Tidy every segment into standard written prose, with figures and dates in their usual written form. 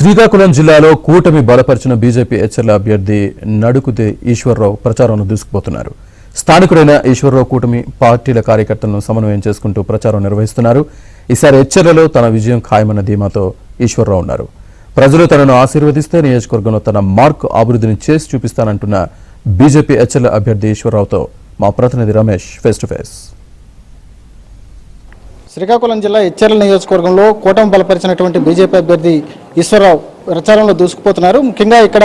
శ్రీకాకుళం జిల్లాలో కూటమి బలపరిచిన బీజేపీ హెచ్చర్ల అభ్యర్థి నడుకుతే ఈశ్వర్రావు ప్రచారంలో దూసుకుపోతున్నారు. స్థానికుడైన ఈశ్వర్రావు కూటమి పార్టీల కార్యకర్తలను సమన్వయం చేసుకుంటూ ప్రచారం నిర్వహిస్తున్నారు. ఈసారి హెచ్చర్లలో తన విజయం ఖాయమన్న ధీమాతో ఈశ్వర్రావు ఉన్నారు. ప్రజలు తనను ఆశీర్వదిస్తే నియోజకవర్గంలో తన మార్క్ అభివృద్ధిని చేసి చూపిస్తానంటున్న బీజేపీ హెచ్చర్ల అభ్యర్థి ఈశ్వర్రావుతో మా ప్రతినిధి Ramesh face to face. Srikakulam జిల్లా హెచ్చర్ల నియోజకవర్గంలో కూటమి బలపరిచినటువంటి బీజేపీ అభ్యర్థి ఈశ్వర్రావు ప్రచారంలో దూసుకుపోతున్నారు. ముఖ్యంగా ఇక్కడ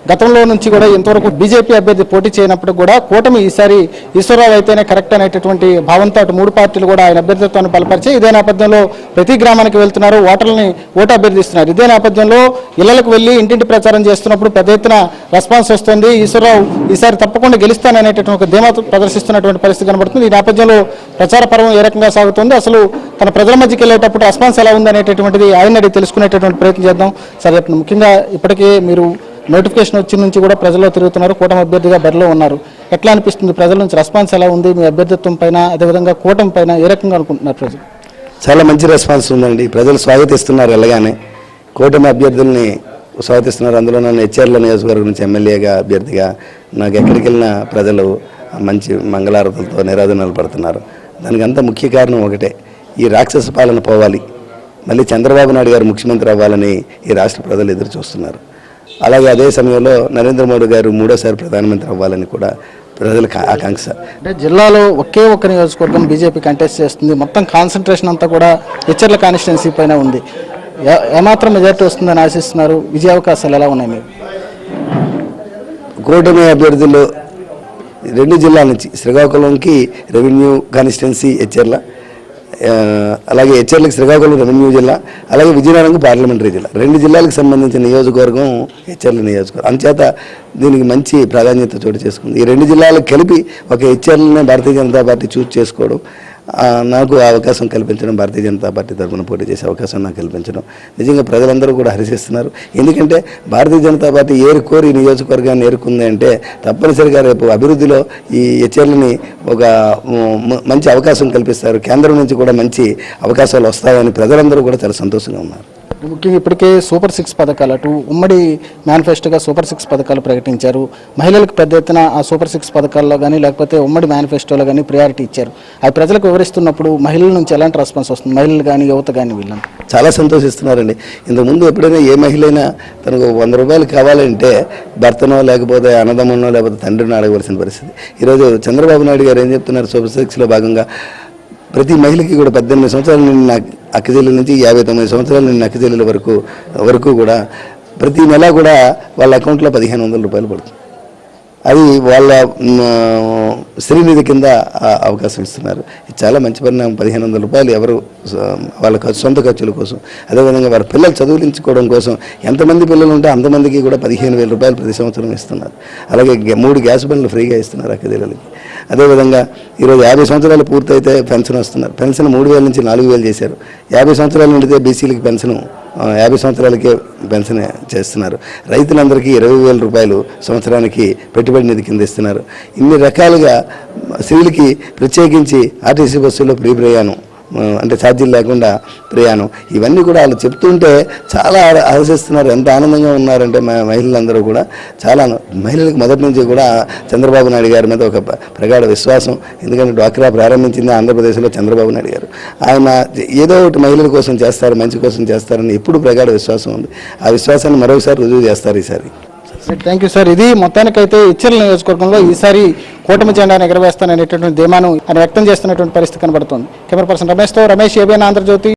గతంలో నుంచి కూడా ఇంతవరకు బీజేపీ అభ్యర్థి పోటీ చేయనప్పుడు కూడా కూటమి ఈసారి ఈశ్వర్రావు అయితేనే కరెక్ట్ అనేటటువంటి భావంతో అటు మూడు పార్టీలు కూడా ఆయన అభ్యర్థిత్వాన్ని బలపరిచి ఇదే నేపథ్యంలో ప్రతి గ్రామానికి వెళ్తున్నారు, ఓటర్లని ఓటు అభ్యర్థిస్తున్నారు. ఇదే నేపథ్యంలో ఇళ్లకు వెళ్లి ఇంటింటి ప్రచారం చేస్తున్నప్పుడు పెద్ద ఎత్తున రెస్పాన్స్ వస్తుంది. ఈశ్వర్రావు ఈసారి తప్పకుండా గెలుస్తాననేటటువంటి ఒక ధీమా ప్రదర్శిస్తున్నటువంటి పరిస్థితి కనబడుతుంది. ఈ నేపథ్యంలో ప్రచార పర్వం ఏ రకంగా సాగుతుంది, అసలు తన ప్రజల మధ్యకి వెళ్ళేటప్పుడు రెస్పాన్స్ ఎలా ఉంది అనేటటువంటిది ఆయన అడిగి తెలుసుకునేటటువంటి ప్రయత్నం చేద్దాం. సరే, ముఖ్యంగా ఇప్పటికే మీరు నోటిఫికేషన్ వచ్చి నుంచి కూడా ప్రజల్లో తిరుగుతున్నారు, కూటమి అభ్యర్థిగా బరిలో ఉన్నారు. ఎట్లా అనిపిస్తుంది? ప్రజల నుంచి రెస్పాన్స్ ఎలా ఉంది? మీ అభ్యర్థిత్వం పైన, అదేవిధంగా కూటమి పైన ఏ రకంగా అనుకుంటున్నారు ప్రజలు? చాలా మంచి రెస్పాన్స్ ఉందండి. ప్రజలు స్వాగతిస్తున్నారు. వెళ్ళగానే కూటమి అభ్యర్థుల్ని స్వాగతిస్తున్నారు. అందులో నన్ను హెచ్చర్ల నియోజకవర్గం నుంచి ఎమ్మెల్యేగా అభ్యర్థిగా నాకు ఎక్కడికి వెళ్ళినా ప్రజలు మంచి మంగళారతులతో నిరాధనాలు పడుతున్నారు. దానికి అంత ముఖ్య కారణం ఒకటే, ఈ రాక్షస పాలన పోవాలి, మళ్ళీ చంద్రబాబు నాయుడు గారు ముఖ్యమంత్రి అవ్వాలని ఈ రాష్ట్ర ప్రజలు ఎదురు చూస్తున్నారు. అలాగే అదే సమయంలో నరేంద్ర మోడీ గారు మూడోసారి ప్రధానమంత్రి అవ్వాలని కూడా ప్రజలకు ఆకాంక్ష. అంటే జిల్లాలో ఒకే ఒక్క నియోజకవర్గం బీజేపీ కంటెస్ట్ చేస్తుంది, మొత్తం కాన్సన్ట్రేషన్ అంతా కూడా హెచ్చర్ల కాన్స్టిట్యున్సీ పైన ఉంది. ఏమాత్రం మెజార్టీ వస్తుందని ఆశిస్తున్నారు? విజయ అవకాశాలు ఎలా ఉన్నాయి మీరు? కూటమి అభ్యర్థులు రెండు జిల్లాల నుంచి, శ్రీకాకుళంకి రెవెన్యూ కాన్స్టిట్యున్సీ హెచ్చర్ల, అలాగే హెచ్చర్లకు శ్రీకాకుళం రెవెన్యూ జిల్లా, అలాగే విజయనగరం పార్లమెంటరీ జిల్లా, రెండు జిల్లాలకు సంబంధించిన నియోజకవర్గం హెచ్చర్ల నియోజకవర్గం. అందుచేత దీనికి మంచి ప్రాధాన్యత చోటు చేసుకుంది. ఈ రెండు జిల్లాలకు కలిపి ఒక హెచ్చర్లనే భారతీయ జనతా పార్టీ చూస్ చేసుకోవడం, నాకు అవకాశం కల్పించడం, భారతీయ జనతా పార్టీ తరఫున పోటీ చేసే అవకాశం నాకు కల్పించడం నిజంగా ప్రజలందరూ కూడా హర్షిస్తున్నారు. ఎందుకంటే భారతీయ జనతా పార్టీ కోరి ఈ నియోజకవర్గాన్ని ఏరుకుంది అంటే తప్పనిసరిగా రేపు అభివృద్ధిలో ఈ హెచ్చర్లని ఒక మంచి అవకాశం కల్పిస్తారు. కేంద్రం నుంచి కూడా మంచి అవకాశాలు వస్తాయని ప్రజలందరూ కూడా చాలా సంతోషంగా ఉన్నారు. ముఖ్యంగా ఇప్పటికే సూపర్ 6 పథకాలు, అటు ఉమ్మడి మేనిఫెస్టోగా సూపర్ 6 పథకాలు ప్రకటించారు. మహిళలకు పెద్ద ఎత్తున ఆ సూపర్ 6 పథకాల్లో కానీ లేకపోతే ఉమ్మడి మేనిఫెస్టోలో కానీ ప్రయారిటీ ఇచ్చారు. అవి ప్రజలకు వివరిస్తున్నప్పుడు మహిళల నుంచి ఎలాంటి రెస్పాన్స్ వస్తుంది? మహిళలు కానీ యువత కానీ వీళ్ళని చాలా సంతోషిస్తున్నారండి. ఇంతకుముందు ఎప్పుడైనా ఏ మహిళైనా తనకు 100 రూపాయలు కావాలంటే భర్తనో లేకపోతే అన్నదమ్మునో లేకపోతే తండ్రినో అడగవలసిన పరిస్థితి. ఈరోజు చంద్రబాబు నాయుడు గారు ఏం చెప్తున్నారు? సూపర్ 6లో భాగంగా ప్రతి మహిళకి కూడా 18 సంవత్సరాల నిన్న అక్కచెల్లెల నుంచి 59 సంవత్సరాల నిన్న అక్కచెల్లెల వరకు కూడా ప్రతి నెల కూడా వాళ్ళ అకౌంట్లో 1500 రూపాయలు పడుతుంది. అది వాళ్ళ శ్రీనిధి కింద అవకాశం ఇస్తున్నారు. ఇది చాలా మంచి పరిణామం. 1500 రూపాయలు ఎవరు వాళ్ళ సొంత ఖర్చుల కోసం, అదేవిధంగా వారి పిల్లలు చదువులించుకోవడం కోసం ఎంతమంది పిల్లలు ఉంటే అంతమందికి కూడా 15,000 రూపాయలు ప్రతి సంవత్సరం ఇస్తున్నారు. అలాగే 3 గ్యాస్ బండ్లు ఫ్రీగా ఇస్తున్నారు అక్కచెల్లెలకి. అదేవిధంగా ఈరోజు 50 సంవత్సరాలు పూర్తయితే పెన్షన్ వస్తున్నారు. పెన్షన్ 3,000 నుంచి 4,000 చేశారు. 50 సంవత్సరాలు నిండితే బీసీలకి పెన్షన్ 50 సంవత్సరాలకే పెన్షన్ చేస్తున్నారు. రైతులందరికీ 20,000 రూపాయలు సంవత్సరానికి పెట్టుబడి నిధి కింద ఇస్తున్నారు. ఇన్ని రకాలుగా స్త్రీలకి ప్రత్యేకించి ఆర్టీసీ బస్సుల్లో ఫ్రీ ప్రయాణం, అంటే ఛార్జీలు లేకుండా ప్రయాణం, ఇవన్నీ కూడా వాళ్ళు చెప్తుంటే చాలా ఆలోచిస్తున్నారు. ఎంత ఆనందంగా ఉన్నారంటే మహిళలందరూ కూడా చాలా. మహిళలకు మొదటి నుంచి కూడా చంద్రబాబు నాయుడు గారి మీద ఒక ప్రగాఢ విశ్వాసం. ఎందుకంటే డ్వాక్రా ప్రారంభించింది ఆంధ్రప్రదేశ్లో చంద్రబాబు నాయుడు గారు. ఆయన ఏదో ఒకటి మహిళల కోసం చేస్తారు, మంచి కోసం చేస్తారని ఎప్పుడు ప్రగాఢ విశ్వాసం ఉంది. ఆ విశ్వాసాన్ని మరొకసారి రుజువు చేస్తారు ఈసారి. Thank you sir. ఇది మొత్తానికైతే హెచ్చర్ల నియోజకవర్గంలో ఈసారి కూటమి జెండాను ఎగరవేస్తాననేటటువంటి ధీమాను ఆయన వ్యక్తం చేస్తున్నటువంటి పరిస్థితి కనబడుతుంది. కెమెరా పర్సన్ రమేష్తో రమేష్, ఏబిఎన్ ఆంధ్రజ్యోతి.